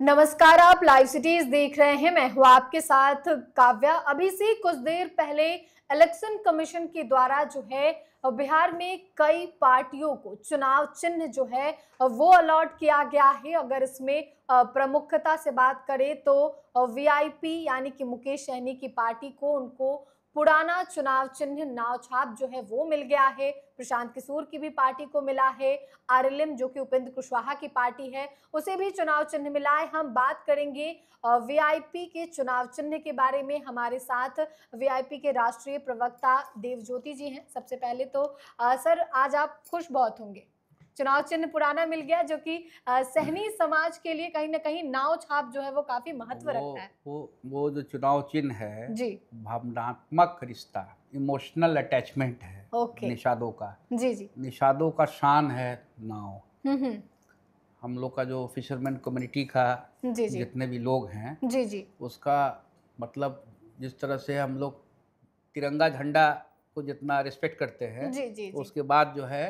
नमस्कार, आप live cities देख रहे हैं। मैं हूं आपके साथ काव्या। अभी से कुछ देर पहले इलेक्शन कमीशन के द्वारा जो है बिहार में कई पार्टियों को चुनाव चिन्ह जो है वो अलॉट किया गया है। अगर इसमें प्रमुखता से बात करें तो वीआईपी यानी कि मुकेश सहनी की पार्टी को उनको पुराना चुनाव चिन्ह नाव छाप जो है वो मिल गया है। प्रशांत किशोर की भी पार्टी को मिला है। आरएलएम जो कि उपेंद्र कुशवाहा की पार्टी है उसे भी चुनाव चिन्ह मिला है। हम बात करेंगे वीआईपी के चुनाव चिन्ह के बारे में। हमारे साथ वीआईपी के राष्ट्रीय प्रवक्ता देवज्योति जी हैं। सबसे पहले तो सर, आज आप खुश बहुत होंगे, चुनाव चिन्ह पुराना मिल गया, जो कि सहनी समाज के लिए कहीं ना कहीं नाव छाप जो है वो काफी महत्व रखता है। वो जो चुनाव चिन्ह है जी, भावनात्मक रिश्ता, इमोशनल अटैचमेंट है। ओके, निषादों का, जी जी, निषादों का शान है नाव। हम्म, हम लोग का जो फिशरमैन कम्युनिटी का जी जी, जितने भी लोग हैं, जी जी, उसका मतलब जिस तरह से हम लोग तिरंगा झंडा को जितना रिस्पेक्ट करते हैं, जी जी, जी, उसके बाद जो है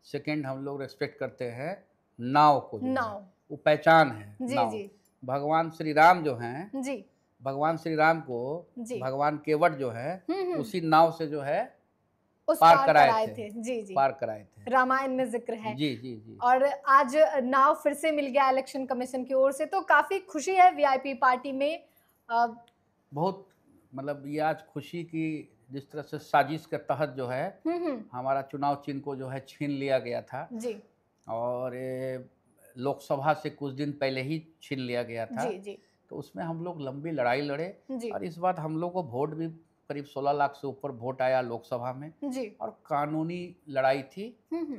सेकंड हम लोग रिस्पेक्ट करते हैं नाव को। जो नाव, है वो पहचान है जी नाव। जी, भगवान श्री राम जो हैं, जी भगवान श्री राम को जी, भगवान केवट जो है हम्म, उसी नाव से जो है उस पार पार कराए कराए थे, थे। जी जी, पार कराए थे। रामायण में जिक्र है। जी जी जी। और आज नाव फिर से मिल गया इलेक्शन कमीशन की ओर से, तो काफी खुशी है वीआईपी पार्टी में। बहुत मतलब ये आज खुशी की, जिस तरह से साजिश के तहत जो है हमारा चुनाव चिन्ह को जो है छीन लिया गया था। जी और लोकसभा से कुछ दिन पहले ही छीन लिया गया था। जी जी, तो उसमें हम लोग लंबी लड़ाई लड़े जी और इस बार हम लोग को वोट भी करीब 16 लाख से ऊपर वोट आया लोकसभा में। जी, और कानूनी लड़ाई थी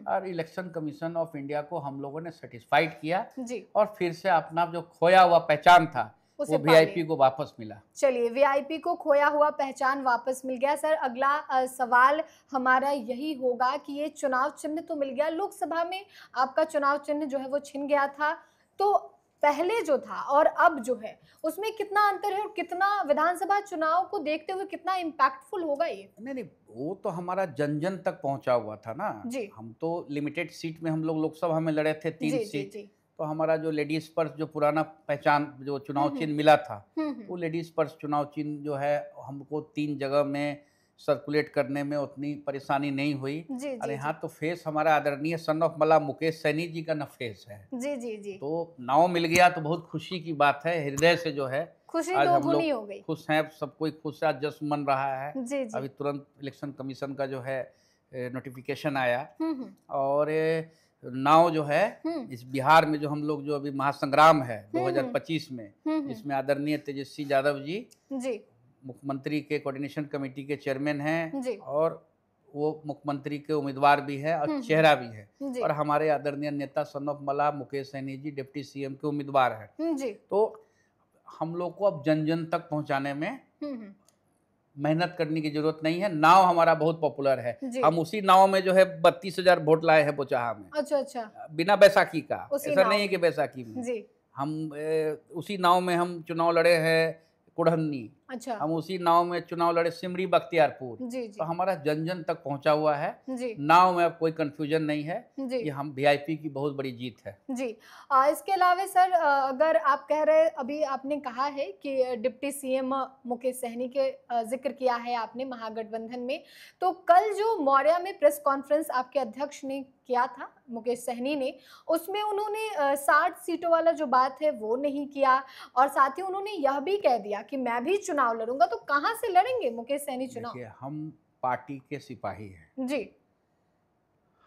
और इलेक्शन कमीशन ऑफ इंडिया को हम लोगों ने सेटिस्फाइड किया जी, और फिर से अपना जो खोया हुआ पहचान था उसे वो पा वीआईपी लिया। को वापस मिला। चलिए, वीआईपी को खोया हुआ पहचान वापस मिल गया। सर, अगला सवाल हमारा यही होगा कि ये चुनाव चिन्ह तो मिल गया, लोकसभा में आपका चुनाव चिन्ह जो है वो छिन गया था, तो पहले जो था और अब जो है उसमें कितना अंतर है और कितना विधानसभा चुनाव को देखते हुए कितना इम्पैक्टफुल होगा ये? नहीं, वो तो हमारा जन जन तक पहुंचा हुआ था ना। जी, हम तो लिमिटेड सीट में हम लोग लोकसभा में लड़े थे, 3 जी जी, सीट। जी, तो हमारा जो लेडीज पर्स जो पुराना पहचान जो चुनाव चिन्ह मिला था, हम्म, वो लेडीज पर्स चुनाव चिन्ह जो है हमको 3 जगह में सर्कुलेट करने में उतनी परेशानी नहीं हुई। जी और जी, यहाँ जी, तो फेस हमारा आदरणीय सन ऑफ मला मुकेश सैनी जी का न फेस है। जी जी, जी, तो नाव मिल गया तो बहुत खुशी की बात है, हृदय से जो है खुशी आज हम दोगुनी लोग हो गई। खुश हैं, सब कोई खुश है, जश्न मन रहा है। जी जी, अभी तुरंत इलेक्शन कमीशन का जो है नोटिफिकेशन आया हम्म, और नाव जो है हम्म, इस बिहार में जो हम लोग जो अभी महासंग्राम है हम्म, 2025 में, हम्म, इसमें आदरणीय तेजस्वी यादव जी जी मुख्यमंत्री के कोऑर्डिनेशन कमेटी के चेयरमैन हैं जी, और वो मुख्यमंत्री के उम्मीदवार भी है और हम्म, चेहरा भी है। जी, और हमारे आदरणीय नेता सन ऑफ मला मुकेश सहनी जी डिप्टी सीएम के उम्मीदवार हैं। जी, तो हम लोग को अब जन जन तक पहुंचाने में हम्म, मेहनत करने की जरूरत नहीं है। नाव हमारा बहुत पॉपुलर है। जी, हम उसी नाव में जो है 32,000 वोट लाए हैं बोचाहा में, अच्छा अच्छा, बिना बैसाखी का। उसी ऐसा नाव नहीं है में, कि बैसाखी में। जी, हम उसी नाव में हम चुनाव लड़े हैं कुढ़न्नी, अच्छा, हम उसी नाव में चुनाव लड़े सिमरी बख्तियारपुर। जी तो जी, हमारा जन जन तक पहुंचा हुआ है। जी नाव में अब कोई कंफ्यूजन नहीं है। जी, ये हम वीआईपी की बहुत बड़ी जीत है। जी। इसके अलावा सर, अगर आप कह रहे, अभी आपने कहा है कि डिप्टी सीएम मुकेश सहनी के जिक्र किया है आपने महागठबंधन में, तो कल जो मौर्या में प्रेस कॉन्फ्रेंस आपके अध्यक्ष ने किया था मुकेश सहनी ने, उसमें उन्होंने 60 सीटों वाला जो बात है वो नहीं किया, और साथ ही उन्होंने यह भी कह दिया कि मैं भी चुनाव लड़ूंगा। तो कहाँ से लड़ेंगे मुकेश सहनी चुनाव? देखिए, हम पार्टी के सिपाही हैं। जी,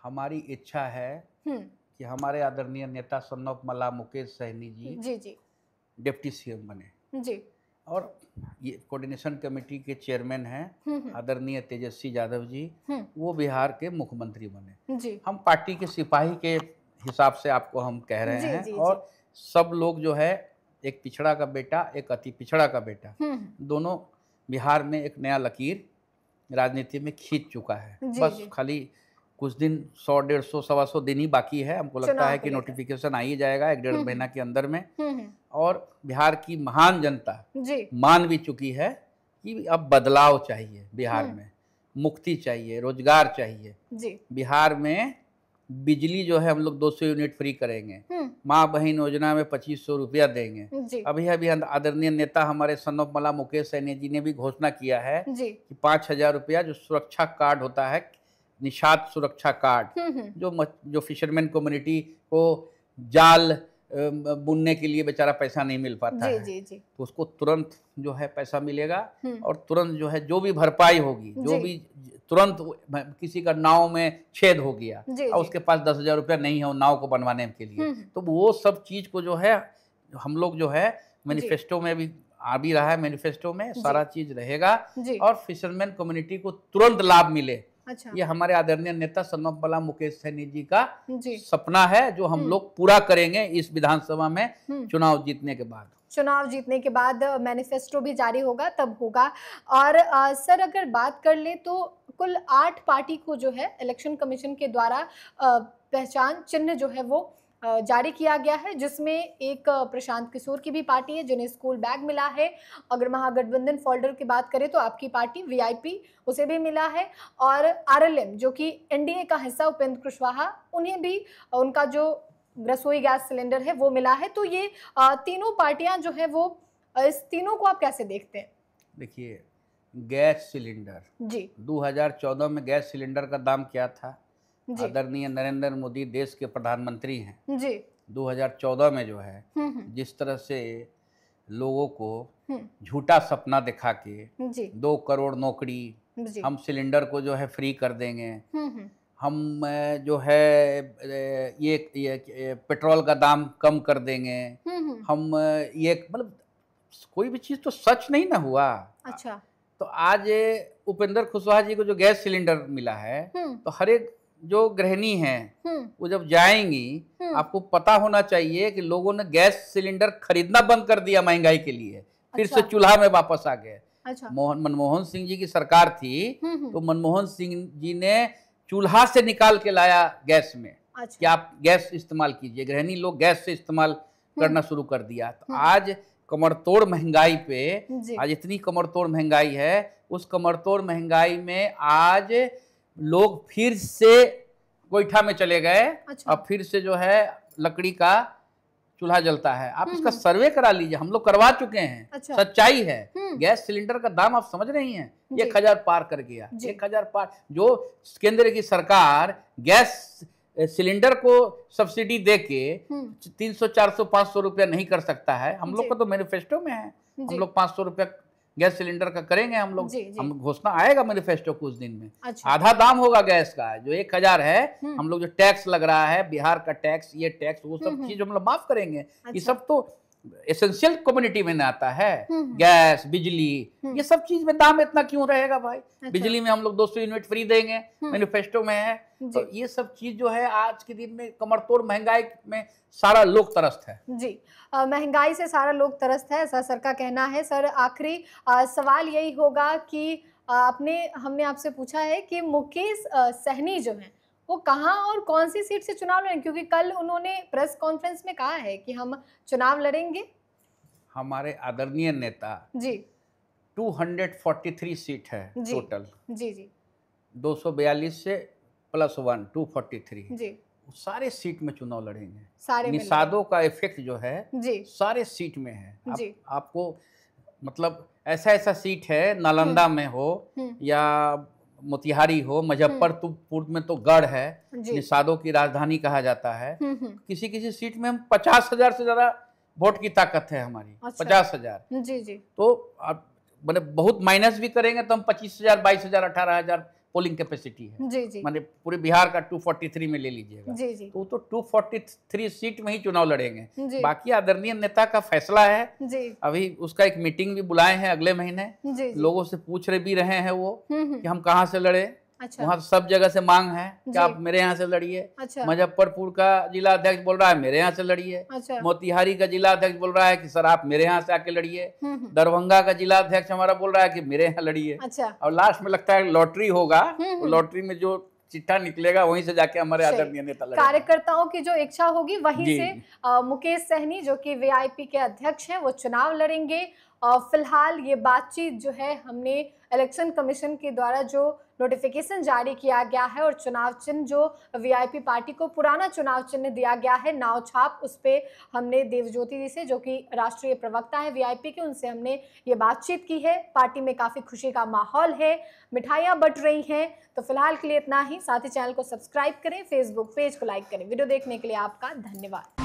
हमारी इच्छा है हम्म, कि हमारे आदरणीय नेता सन ऑफ मला मुकेश सहनी जी जी जी, डिप्टी सीएम बने जी, और ये कोऑर्डिनेशन कमेटी के चेयरमैन हैं हम्म, आदरणीय तेजस्वी यादव जी, हम्म, वो बिहार के मुख्यमंत्री बने। जी, हम पार्टी के सिपाही के हिसाब से आपको हम कह रहे जी हैं। जी, जी, और सब लोग जो है, एक पिछड़ा का बेटा, एक अति पिछड़ा का बेटा, दोनों बिहार में एक नया लकीर राजनीति में खींच चुका है। जी बस जी, खाली कुछ दिन, 100, 150, 125 दिन ही बाकी है। हमको लगता चुनाव है को कि लेकर। नोटिफिकेशन आ ही जाएगा 1 डेढ़ महीना के अंदर में। हम्म, और बिहार की महान जनता जी, मान भी चुकी है कि अब बदलाव चाहिए बिहार में, मुक्ति चाहिए, रोजगार चाहिए। जी, बिहार में बिजली जो है हम लोग 200 यूनिट फ्री करेंगे, माँ बहन योजना में 2500 रुपया देंगे। अभी अभी आदरणीय नेता हमारे सन ऑफ मला मुकेश सहनी जी ने भी घोषणा किया है कि 5000 रुपया जो सुरक्षा कार्ड होता है, निषाद सुरक्षा कार्ड, जो फिशरमैन कम्युनिटी को जाल बुनने के लिए बेचारा पैसा नहीं मिल पाता है, तो उसको तुरंत जो है पैसा मिलेगा और तुरंत जो है जो भी भरपाई होगी, जो भी तुरंत किसी का नाव में छेद हो गया और उसके पास 10,000 रुपया नहीं है नाव को बनवाने के लिए, तो वो सब चीज को जो है हम लोग जो है मैनिफेस्टो में भी आ भी रहा है, मैनिफेस्टो में सारा चीज रहेगा और फिशरमैन कम्युनिटी को तुरंत लाभ मिले। अच्छा। ये हमारे आदरणीय नेता सन ऑफ मला मुकेश सहनी जी का सपना है, जो हम लोग पूरा करेंगे इस विधानसभा में चुनाव जीतने के बाद। चुनाव जीतने के बाद मैनिफेस्टो भी जारी होगा तब होगा। और सर अगर बात कर ले तो कुल 8 पार्टी को जो है इलेक्शन कमीशन के द्वारा पहचान चिन्ह जो है वो जारी किया गया है, जिसमें एक प्रशांत किशोर की भी पार्टी है जिन्हें स्कूल बैग मिला है। अगर महागठबंधन फोल्डर की बात करें तो आपकी पार्टी वीआईपी उसे भी मिला है, और आरएलएम जो कि एनडीए का हिस्सा उपेंद्र कुशवाहा, उन्हें भी उनका जो रसोई गैस सिलेंडर है वो मिला है। तो ये तीनों पार्टियां जो है वो इस तीनों को आप कैसे देखते हैं? देखिए, गैस सिलेंडर जी 2014 में गैस सिलेंडर का दाम क्या था? आदरणीय नरेंद्र मोदी देश के प्रधानमंत्री हैं जी। 2014 में जो है जिस तरह से लोगों को झूठा सपना दिखा के 2 करोड़ नौकरी, हम सिलेंडर को जो है फ्री कर देंगे, हम जो है ये पेट्रोल का दाम कम कर देंगे, हम ये मतलब कोई भी चीज़ तो सच नहीं ना हुआ। अच्छा। तो आज उपेंद्र कुशवाहा जी को जो गैस सिलेंडर मिला है, तो हर एक जो गृहिणी हैं वो जब जाएंगी, आपको पता होना चाहिए कि लोगों ने गैस सिलेंडर खरीदना बंद कर दिया महंगाई के लिए, फिर से चूल्हा में वापस आ गए। अच्छा। मनमोहन सिंह जी की सरकार थी, तो मनमोहन सिंह जी ने चूल्हा से निकाल के लाया गैस में। अच्छा। कि आप गैस इस्तेमाल कीजिए, गृहिणी लोग गैस से इस्तेमाल करना शुरू कर दिया। तो आज कमरतोड़ महंगाई पे, आज इतनी कमरतोड़ महंगाई है, उस कमरतोड़ महंगाई में आज लोग फिर से गोईठा में चले गए। अच्छा। और फिर से जो है लकड़ी का चूल्हा जलता है। आप इसका सर्वे करा लीजिए, हम लोग करवा चुके हैं। अच्छा। सच्चाई है। गैस सिलेंडर का दाम आप समझ रही हैं, 1000 पार कर गया। 1000 पार। जो केंद्र की सरकार गैस सिलेंडर को सब्सिडी दे के 300, 400, 500 रुपया नहीं कर सकता है, हम लोग का तो मैनिफेस्टो में है। हम लोग 500 रुपया गैस सिलेंडर का करेंगे हम लोग। हम घोषणा आएगा मैनिफेस्टो कुछ दिन में। अच्छा। आधा दाम होगा गैस का, जो 1000 है, हम लोग जो टैक्स लग रहा है, बिहार का टैक्स, ये टैक्स, वो सब चीज हम लोग माफ करेंगे। अच्छा। ये सब तो एसेंशियल कम्युनिटी में आता है। गैस, बिजली, ये सब चीज में दाम इतना क्यों रहेगा भाई? अच्छा। बिजली में हम लोग 200 यूनिट फ्री देंगे, मैनिफेस्टो में है। तो ये सब चीज जो है आज के दिन में कमरतोड़ महंगाई में सारा लोग त्रस्त है जी। महंगाई से सारा लोग त्रस्त है, ऐसा सर का कहना है। सर आखिरी सवाल यही होगा कि हमने आपसे पूछा है कि मुकेश सहनी जो है वो कहाँ और कौन सी सीट से चुनाव लड़ेंगे, क्योंकि कल उन्होंने प्रेस कॉन्फ्रेंस में कहा है कि हम चुनाव लड़ेंगे। हमारे आदरणीय नेता जी 243 सीट है टोटल जी जी 242 से +1 243 जी, सारे सीट में चुनाव लड़ेंगे। सारे निषादों का इफेक्ट जो है जी सारे सीट में है जी। आपको मतलब ऐसा सीट है, नालंदा में हो या मोतिहारी हो, मुजफ्फरपुर में तो गढ़ है, निषादों की राजधानी कहा जाता है। किसी किसी सीट में हम 50,000 से ज्यादा वोट की ताकत है हमारी। अच्छा। 50,000 जी जी। तो आप मैंने बहुत माइनस भी करेंगे तो हम 25,000, 22,000, 18,000 पोलिंग कैपेसिटी है जी जी। माने पूरे बिहार का 243 में ले लीजिएगा जी जी। तो 243 सीट में ही चुनाव लड़ेंगे। बाकी आदरणीय नेता का फैसला है जी। अभी उसका एक मीटिंग भी बुलाए हैं अगले महीने जी जी। लोगों से पूछ भी रहे हैं वो कि हम कहाँ से लड़े। अच्छा। वहाँ सब जगह से मांग है कि आप मेरे यहाँ से लड़िए। अच्छा। मुजफ्फरपुर का जिला अध्यक्ष बोल रहा है मेरे यहाँ से लड़िए। अच्छा। मोतिहारी का जिला अध्यक्ष बोल रहा है कि सर आप मेरे यहाँ से आके लड़िए। दरभंगा का जिला अध्यक्ष हमारा बोल रहा है कि मेरे यहाँ लड़िए। अच्छा। और लास्ट में लगता है लॉटरी होगा, तो लॉटरी में जो चिट्ठा निकलेगा वहीं से जाके हमारे आदरणीय नेता लड़ेंगे। कार्यकर्ताओं की जो इच्छा होगी वहीं से मुकेश सहनी जो कि वीआईपी के अध्यक्ष हैं वो चुनाव लड़ेंगे। फिलहाल ये बातचीत जो है हमने इलेक्शन कमीशन के द्वारा जो नोटिफिकेशन जारी किया गया है और चुनाव चिन्ह जो वीआईपी पार्टी को पुराना चुनाव चिन्ह दिया गया है नाव छाप, उस पे हमने देवज्योति जी से, जो कि राष्ट्रीय प्रवक्ता है वीआईपी के, उनसे हमने ये बातचीत की है। पार्टी में काफी खुशी का माहौल है, मिठाइयां बंट रही हैं। तो फिलहाल के लिए इतना ही। साथ ही चैनल को सब्सक्राइब करें, फेसबुक पेज को लाइक करें। वीडियो देखने के लिए आपका धन्यवाद।